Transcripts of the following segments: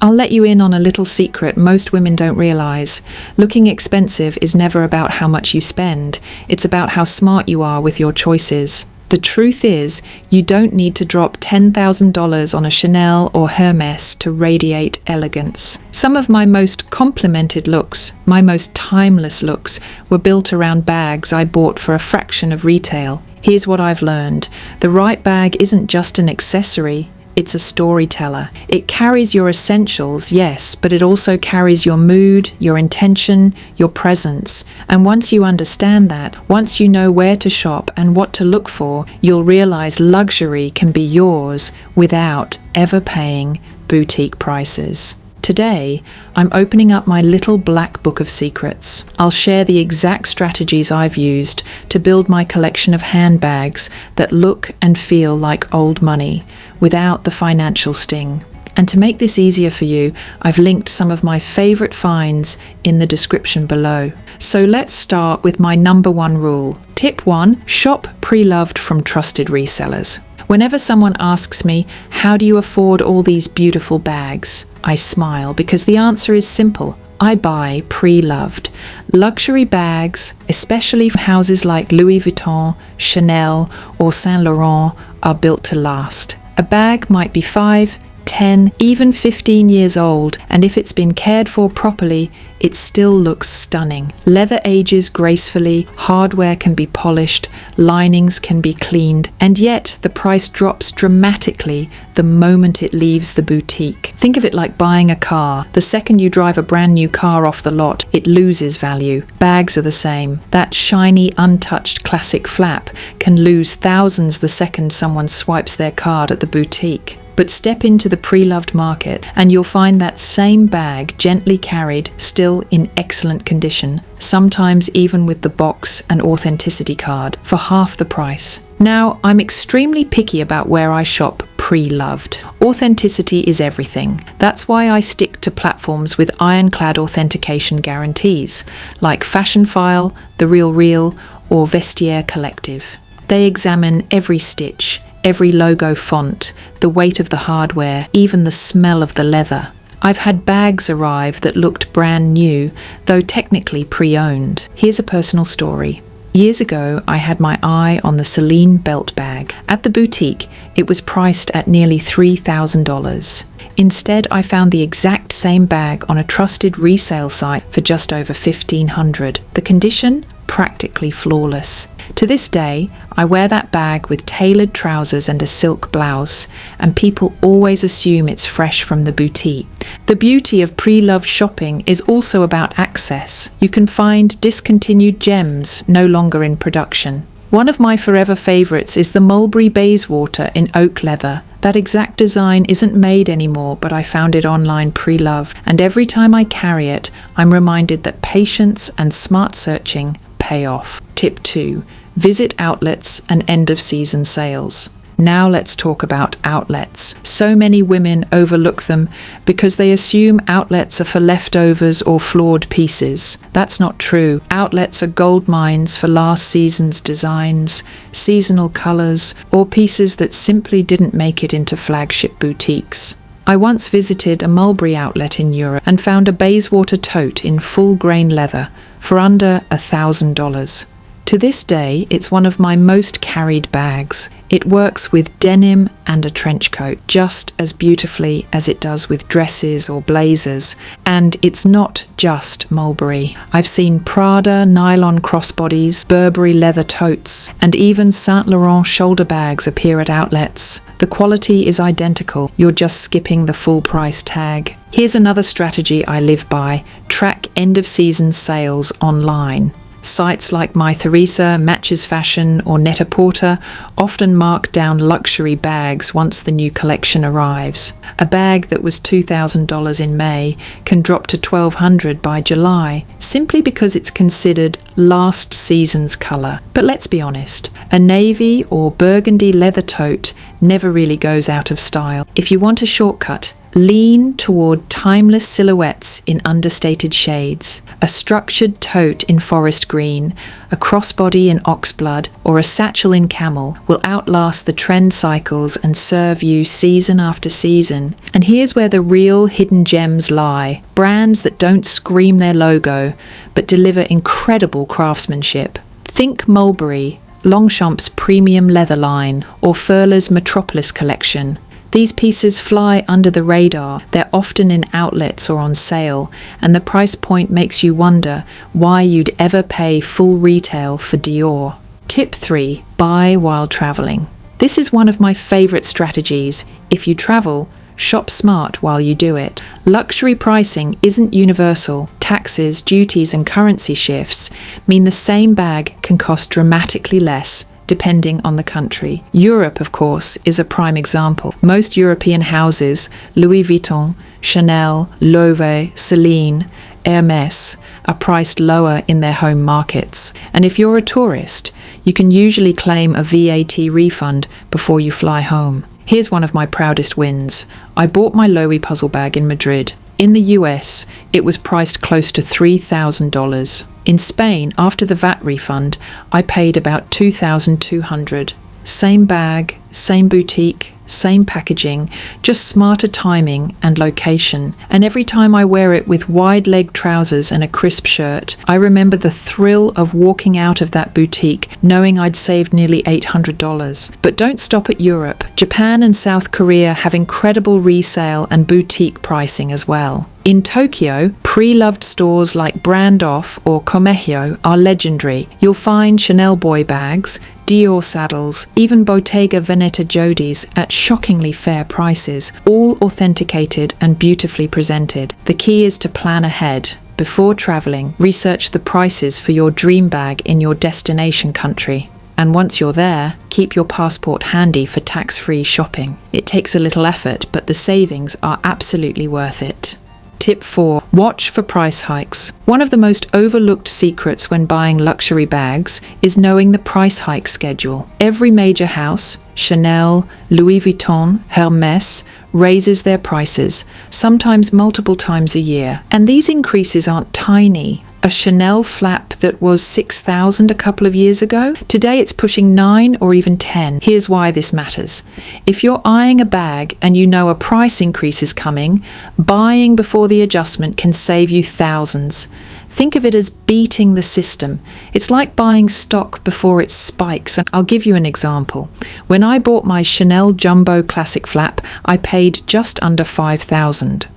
I'll let you in on a little secret most women don't realize. Looking expensive is never about how much you spend. It's about how smart you are with your choices. The truth is, you don't need to drop $10,000 on a Chanel or Hermes to radiate elegance. Some of my most complimented looks, my most timeless looks, were built around bags I bought for a fraction of retail. Here's what I've learned. The right bag isn't just an accessory. It's a storyteller. It carries your essentials, yes, but it also carries your mood, your intention, your presence. And once you understand that, once you know where to shop and what to look for, you'll realize luxury can be yours without ever paying boutique prices. Today, I'm opening up my little black book of secrets. I'll share the exact strategies I've used to build my collection of handbags that look and feel like old money without the financial sting. And to make this easier for you, I've linked some of my favorite finds in the description below. So let's start with my number one rule. Tip 1, shop pre-loved from trusted resellers. Whenever someone asks me, how do you afford all these beautiful bags? I smile because the answer is simple. I buy pre-loved. Luxury bags, especially from houses like Louis Vuitton, Chanel, or Saint Laurent, are built to last. A bag might be 5, 10, even 15 years old, and if it's been cared for properly, it still looks stunning. Leather ages gracefully, hardware can be polished, linings can be cleaned, and yet the price drops dramatically the moment it leaves the boutique. Think of it like buying a car. The second you drive a brand new car off the lot, it loses value. Bags are the same. That shiny, untouched classic flap can lose thousands the second someone swipes their card at the boutique. But step into the pre-loved market and you'll find that same bag gently carried, still in excellent condition, sometimes even with the box and authenticity card, for half the price. Now, I'm extremely picky about where I shop pre-loved. Authenticity is everything. That's why I stick to platforms with ironclad authentication guarantees, like Fashionphile, The Real Real, or Vestiaire Collective. They examine every stitch, every logo font, the weight of the hardware, even the smell of the leather. I've had bags arrive that looked brand new, though technically pre-owned. Here's a personal story. Years ago, I had my eye on the Srtlyling belt bag. At the boutique, it was priced at nearly $3,000. Instead, I found the exact same bag on a trusted resale site for just over $1,500. The condition? Practically flawless. To this day, I wear that bag with tailored trousers and a silk blouse, and people always assume it's fresh from the boutique. The beauty of pre-loved shopping is also about access. You can find discontinued gems no longer in production. One of my forever favorites is the MULBERRY Bayswater in oak leather. That exact design isn't made anymore, but I found it online pre-loved, and every time I carry it, I'm reminded that patience and smart searching pay off. Tip 2. Visit outlets and end-of-season sales. Now let's talk about outlets. So many women overlook them because they assume outlets are for leftovers or flawed pieces. That's not true. Outlets are gold mines for last season's designs, seasonal colors, or pieces that simply didn't make it into flagship boutiques. I once visited a MULBERRY outlet in Europe and found a Bayswater tote in full grain leather for under $1,000. To this day, it's one of my most carried bags. It works with denim and a trench coat just as beautifully as it does with dresses or blazers. And it's not just MULBERRY. I've seen PRADA nylon crossbodies, Burberry leather totes, and even Saint Laurent shoulder bags appear at outlets. The quality is identical. You're just skipping the full price tag. Here's another strategy I live by. Track end-of-season sales online. Sites like MyTheresa, Matches Fashion, or Net-a-Porter often mark down luxury bags once the new collection arrives. A bag that was $2,000 in May can drop to $1,200 by July, simply because it's considered last season's colour. But let's be honest, a navy or burgundy leather tote never really goes out of style. If you want a shortcut, Lean toward timeless silhouettes in understated shades. A structured tote in forest green, a crossbody in oxblood, or a satchel in camel will outlast the trend cycles and serve you season after season. And here's where the real hidden gems lie. Brands that don't scream their logo, but deliver incredible craftsmanship. Think MULBERRY, Longchamp's premium leather line, or Furla's Metropolis collection. These pieces fly under the radar. They're often in outlets or on sale, and the price point makes you wonder why you'd ever pay full retail for Dior. Tip 3. Buy while traveling. This is one of my favorite strategies. If you travel, shop smart while you do it. Luxury pricing isn't universal. Taxes, duties, and currency shifts mean the same bag can cost dramatically less depending on the country. Europe, of course, is a prime example. Most European houses, Louis Vuitton, Chanel, Loewe, Celine, Hermès, are priced lower in their home markets. And if you're a tourist, you can usually claim a VAT refund before you fly home. Here's one of my proudest wins. I bought my Loewe puzzle bag in Madrid. In the US, it was priced close to $3,000. In Spain, after the VAT refund, I paid about $2,200. Same bag, same boutique, same packaging, just smarter timing and location. And every time I wear it with wide-leg trousers and a crisp shirt, I remember the thrill of walking out of that boutique knowing I'd saved nearly $800. But don't stop at Europe. Japan and South Korea have incredible resale and boutique pricing as well. In Tokyo, pre-loved stores like Brand Off or Komehyo are legendary. You'll find Chanel boy bags, Dior saddles, even Bottega Veneta Jodis at shockingly fair prices, all authenticated and beautifully presented. The key is to plan ahead. Before traveling, research the prices for your dream bag in your destination country. And once you're there, keep your passport handy for tax-free shopping. It takes a little effort, but the savings are absolutely worth it. Tip 4. Watch for price hikes. One of the most overlooked secrets when buying luxury bags is knowing the price hike schedule. Every major house, Chanel, Louis Vuitton, Hermès, raises their prices, sometimes multiple times a year. And these increases aren't tiny. A Chanel flap that was $6,000 a couple of years ago, today it's pushing $9,000 or even $10,000. Here's why this matters. If you're eyeing a bag and you know a price increase is coming, buying before the adjustment can save you thousands. Think of it as beating the system. It's like buying stock before it spikes. And I'll give you an example. When I bought my Chanel Jumbo Classic flap, I paid just under $5,000.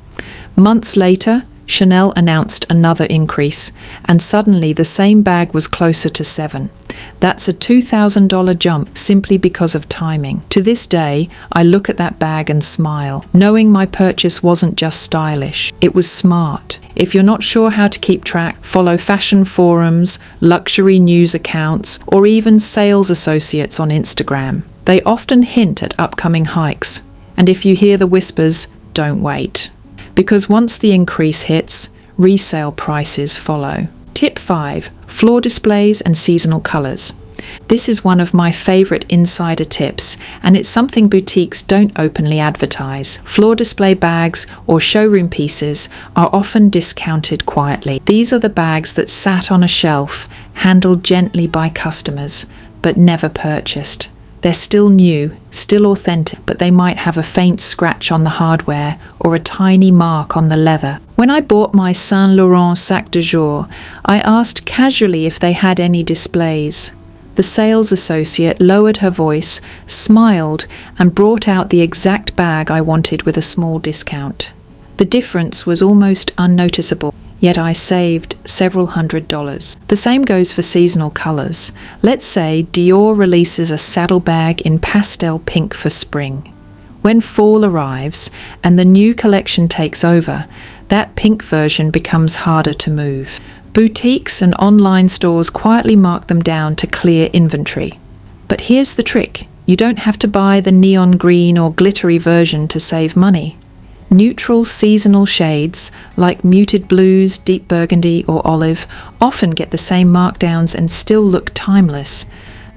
Months later, Chanel announced another increase, and suddenly the same bag was closer to $7,000. That's a $2,000 jump simply because of timing. To this day, I look at that bag and smile, knowing my purchase wasn't just stylish, it was smart. If you're not sure how to keep track, follow fashion forums, luxury news accounts, or even sales associates on Instagram. They often hint at upcoming hikes. And if you hear the whispers, don't wait. Because once the increase hits, resale prices follow. Tip 5. Floor displays and seasonal colours. This is one of my favourite insider tips, and it's something boutiques don't openly advertise. Floor display bags or showroom pieces are often discounted quietly. These are the bags that sat on a shelf, handled gently by customers, but never purchased. They're still new, still authentic, but they might have a faint scratch on the hardware or a tiny mark on the leather. When I bought my Saint Laurent sac de jour, I asked casually if they had any displays. The sales associate lowered her voice, smiled, and brought out the exact bag I wanted with a small discount. The difference was almost unnoticeable, yet I saved several $100s. The same goes for seasonal colours. Let's say Dior releases a saddlebag in pastel pink for spring. When fall arrives and the new collection takes over, that pink version becomes harder to move. Boutiques and online stores quietly mark them down to clear inventory. But here's the trick. You don't have to buy the neon green or glittery version to save money. Neutral seasonal shades, like muted blues, deep burgundy, or olive, often get the same markdowns and still look timeless.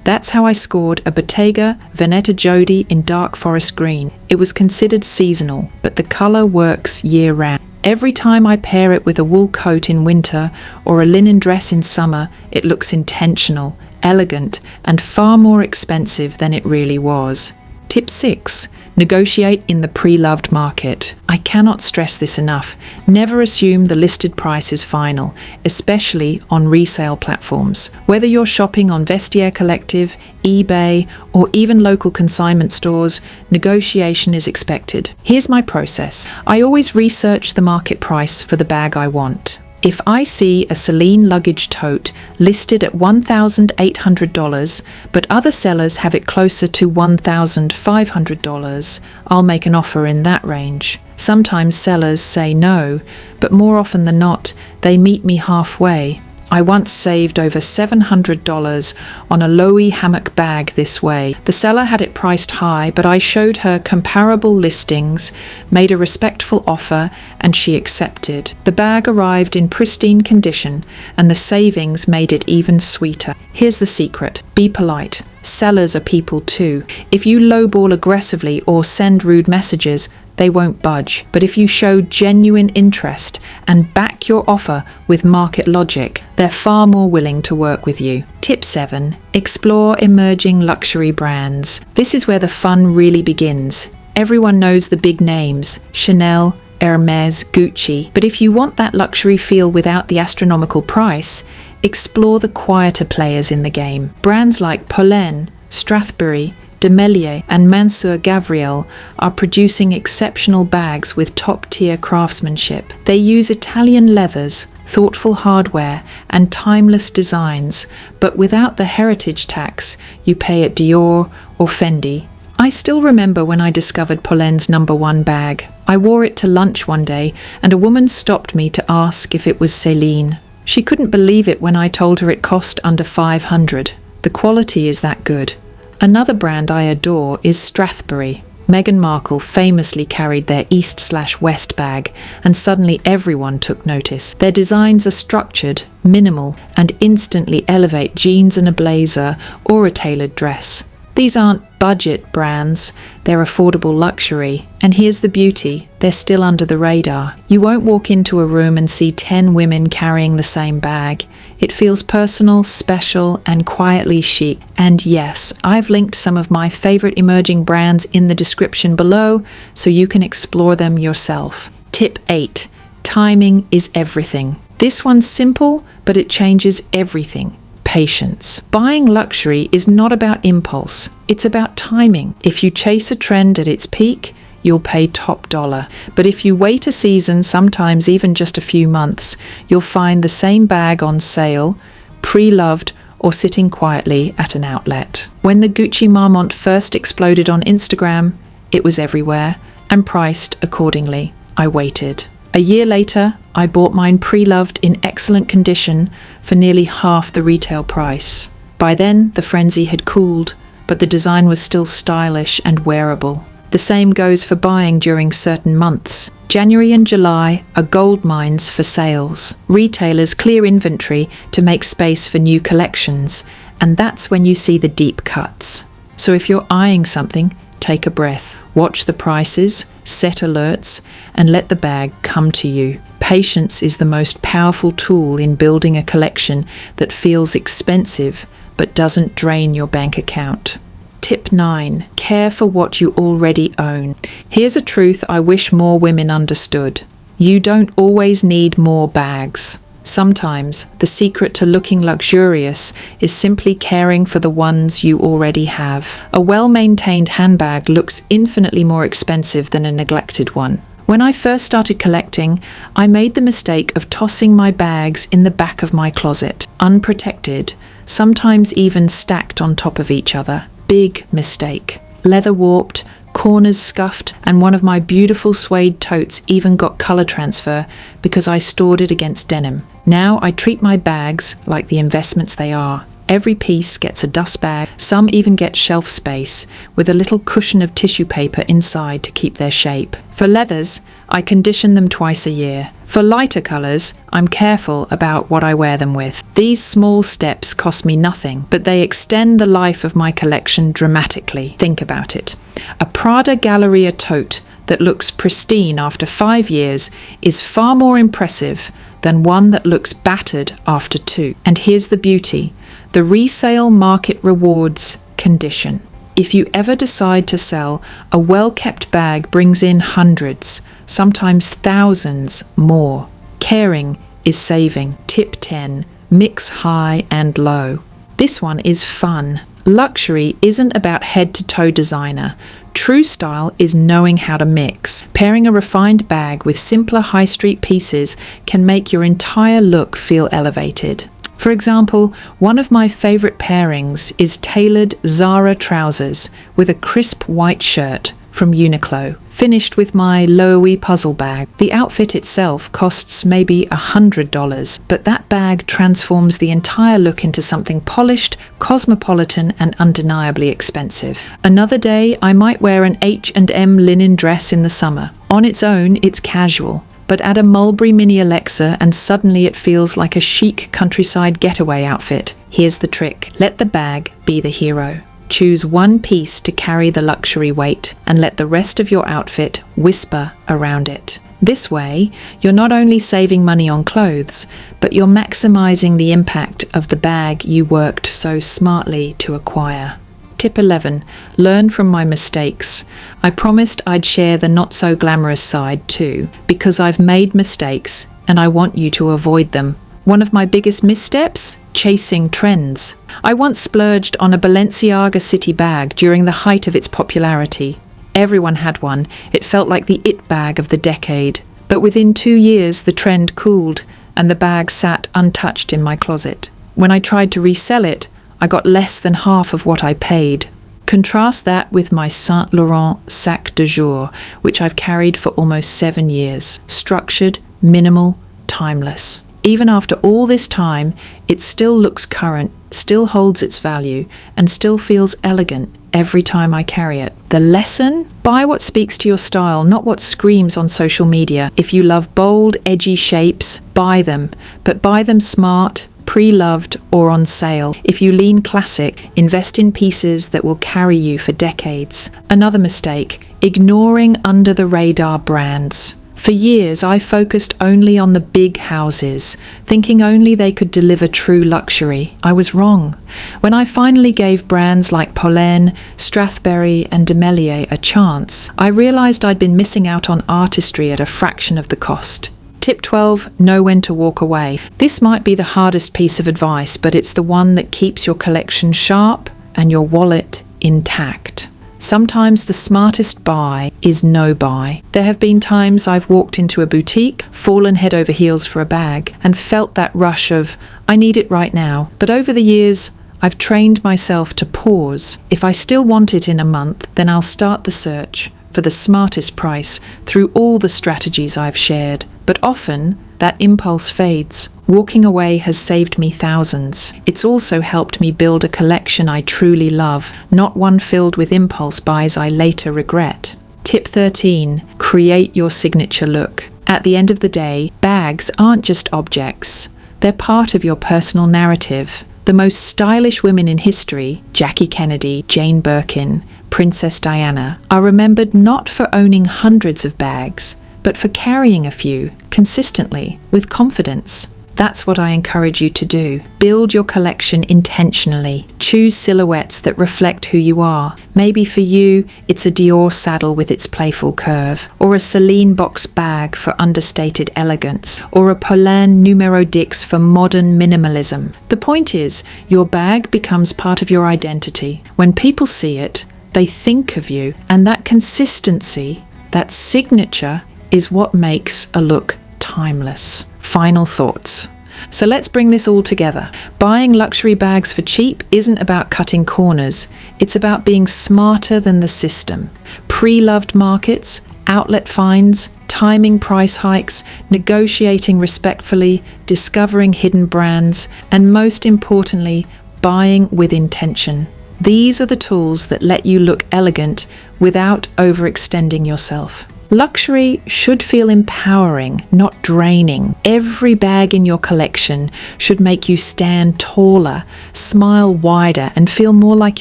That's how I scored a Bottega Veneta Jodi in dark forest green. It was considered seasonal, but the colour works year-round. Every time I pair it with a wool coat in winter or a linen dress in summer, it looks intentional, elegant, and far more expensive than it really was. Tip 6. Negotiate in the pre-loved market. I cannot stress this enough. Never assume the listed price is final, especially on resale platforms. Whether you're shopping on Vestiaire Collective, eBay, or even local consignment stores, negotiation is expected. Here's my process. I always research the market price for the bag I want. If I see a Srtlyling luggage tote listed at $1,800, but other sellers have it closer to $1,500, I'll make an offer in that range. Sometimes sellers say no, but more often than not, they meet me halfway. I once saved over $700 on a Loewe hammock bag this way. The seller had it priced high, but I showed her comparable listings, made a respectful offer, and she accepted. The bag arrived in pristine condition, and the savings made it even sweeter. Here's the secret. Be polite. Sellers are people too. If you lowball aggressively or send rude messages, they won't budge. But if you show genuine interest and back your offer with market logic, they're far more willing to work with you. Tip 7. Explore emerging luxury brands. This is where the fun really begins. Everyone knows the big names: Chanel, Hermes, Gucci. But if you want that luxury feel without the astronomical price, explore the quieter players in the game. Brands like Polène, Strathberry, Demelier and Mansour Gavriel are producing exceptional bags with top-tier craftsmanship. They use Italian leathers, thoughtful hardware, and timeless designs, but without the heritage tax you pay at Dior or Fendi. I still remember when I discovered Polène's #1 bag. I wore it to lunch one day, and a woman stopped me to ask if it was Céline. She couldn't believe it when I told her it cost under $500. The quality is that good. Another brand I adore is Strathberry. Meghan Markle famously carried their East/West bag, and suddenly everyone took notice. Their designs are structured, minimal, and instantly elevate jeans and a blazer or a tailored dress. These aren't budget brands, they're affordable luxury. And here's the beauty, they're still under the radar. You won't walk into a room and see 10 women carrying the same bag. It feels personal, special, and quietly chic. And yes, I've linked some of my favorite emerging brands in the description below, so you can explore them yourself. Tip 8. Timing is everything. This one's simple, but it changes everything. Patience. Buying luxury is not about impulse, it's about timing. If you chase a trend at its peak, you'll pay top dollar. But if you wait a season, sometimes even just a few months, you'll find the same bag on sale, pre-loved, or sitting quietly at an outlet. When the Gucci Marmont first exploded on Instagram, it was everywhere and priced accordingly. I waited. A year later, I bought mine pre-loved in excellent condition for nearly half the retail price. By then, the frenzy had cooled, but the design was still stylish and wearable. The same goes for buying during certain months. January and July are gold mines for sales. Retailers clear inventory to make space for new collections, and that's when you see the deep cuts. So if you're eyeing something, take a breath. Watch the prices, set alerts, and let the bag come to you. Patience is the most powerful tool in building a collection that feels expensive but doesn't drain your bank account. Tip 9. Care for what you already own. Here's a truth I wish more women understood. You don't always need more bags. Sometimes the secret to looking luxurious is simply caring for the ones you already have. A well-maintained handbag looks infinitely more expensive than a neglected one. When I first started collecting, I made the mistake of tossing my bags in the back of my closet, unprotected, sometimes even stacked on top of each other. Big mistake. Leather warped, corners scuffed, and one of my beautiful suede totes even got color transfer because I stored it against denim. Now I treat my bags like the investments they are. Every piece gets a dust bag, some even get shelf space, with a little cushion of tissue paper inside to keep their shape. For leathers, I condition them twice a year. For lighter colours, I'm careful about what I wear them with. These small steps cost me nothing, but they extend the life of my collection dramatically. Think about it. A Prada Galleria tote that looks pristine after 5 years is far more impressive than one that looks battered after 2. And here's the beauty. The resale market rewards condition. If you ever decide to sell, a well-kept bag brings in hundreds, sometimes thousands more. Caring is saving. Tip 10. Mix high and low. This one is fun. Luxury isn't about head-to-toe designer. True style is knowing how to mix. Pairing a refined bag with simpler high street pieces can make your entire look feel elevated. For example, one of my favourite pairings is tailored Zara trousers with a crisp white shirt from Uniqlo, finished with my Loewe puzzle bag. The outfit itself costs maybe $100, but that bag transforms the entire look into something polished, cosmopolitan, and undeniably expensive. Another day, I might wear an H&M linen dress in the summer. On its own, it's casual. But add a MULBERRY mini Alexa and suddenly it feels like a chic countryside getaway outfit. Here's the trick. Let the bag be the hero. Choose one piece to carry the luxury weight and let the rest of your outfit whisper around it. This way, you're not only saving money on clothes, but you're maximizing the impact of the bag you worked so smartly to acquire. Tip 11. Learn from my mistakes. I promised I'd share the not so glamorous side too, because I've made mistakes and I want you to avoid them. One of my biggest missteps? Chasing trends. I once splurged on a Balenciaga city bag during the height of its popularity. Everyone had one. It felt like the it bag of the decade. But within 2 years the trend cooled and the bag sat untouched in my closet. When I tried to resell it, I got less than half of what I paid. Contrast that with my Saint Laurent sac de jour, which I've carried for almost 7 years. Structured, minimal, timeless. Even after all this time, it still looks current, still holds its value, and still feels elegant every time I carry it. The lesson? Buy what speaks to your style, not what screams on social media. If you love bold, edgy shapes, buy them, but buy them smart, pre-loved or on sale. If you lean classic, invest in pieces that will carry you for decades. Another mistake, ignoring under-the-radar brands. For years, I focused only on the big houses, thinking only they could deliver true luxury. I was wrong. When I finally gave brands like Polène, Strathberry and De Melier a chance, I realised I'd been missing out on artistry at a fraction of the cost. Tip 12. Know when to walk away. This might be the hardest piece of advice, but it's the one that keeps your collection sharp and your wallet intact. Sometimes the smartest buy is no buy. There have been times I've walked into a boutique, fallen head over heels for a bag, and felt that rush of, I need it right now. But over the years, I've trained myself to pause. If I still want it in a month, then I'll start the search for the smartest price through all the strategies I've shared. But often, that impulse fades. Walking away has saved me thousands. It's also helped me build a collection I truly love, not one filled with impulse buys I later regret. Tip 13. Create your signature look. At the end of the day, bags aren't just objects. They're part of your personal narrative. The most stylish women in history, Jackie Kennedy, Jane Birkin, Princess Diana, are remembered not for owning hundreds of bags, but for carrying a few, consistently, with confidence. That's what I encourage you to do. Build your collection intentionally. Choose silhouettes that reflect who you are. Maybe for you, it's a Dior saddle with its playful curve, or a Celine box bag for understated elegance, or a Polène Numero 10 for modern minimalism. The point is, your bag becomes part of your identity. When people see it, they think of you, and that consistency, that signature, is what makes a look timeless. Final thoughts. So let's bring this all together. Buying luxury bags for cheap isn't about cutting corners. It's about being smarter than the system. Pre-loved markets, outlet finds, timing price hikes, negotiating respectfully, discovering hidden brands, and most importantly, buying with intention. These are the tools that let you look elegant without overextending yourself. Luxury should feel empowering, not draining. Every bag in your collection should make you stand taller, smile wider, and feel more like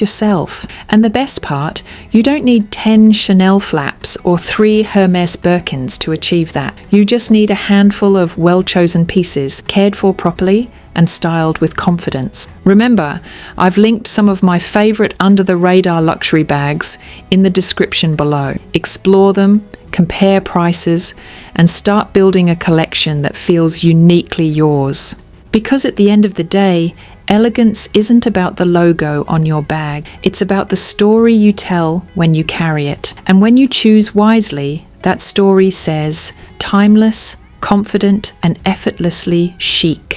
yourself. And the best part, you don't need 10 Chanel flaps or 3 Hermes Birkins to achieve that. You just need a handful of well-chosen pieces, cared for properly, and styled with confidence. Remember, I've linked some of my favourite under-the-radar luxury bags in the description below. Explore them, compare prices, and start building a collection that feels uniquely yours. Because at the end of the day, elegance isn't about the logo on your bag. It's about the story you tell when you carry it. And when you choose wisely, that story says, timeless, confident, and effortlessly chic.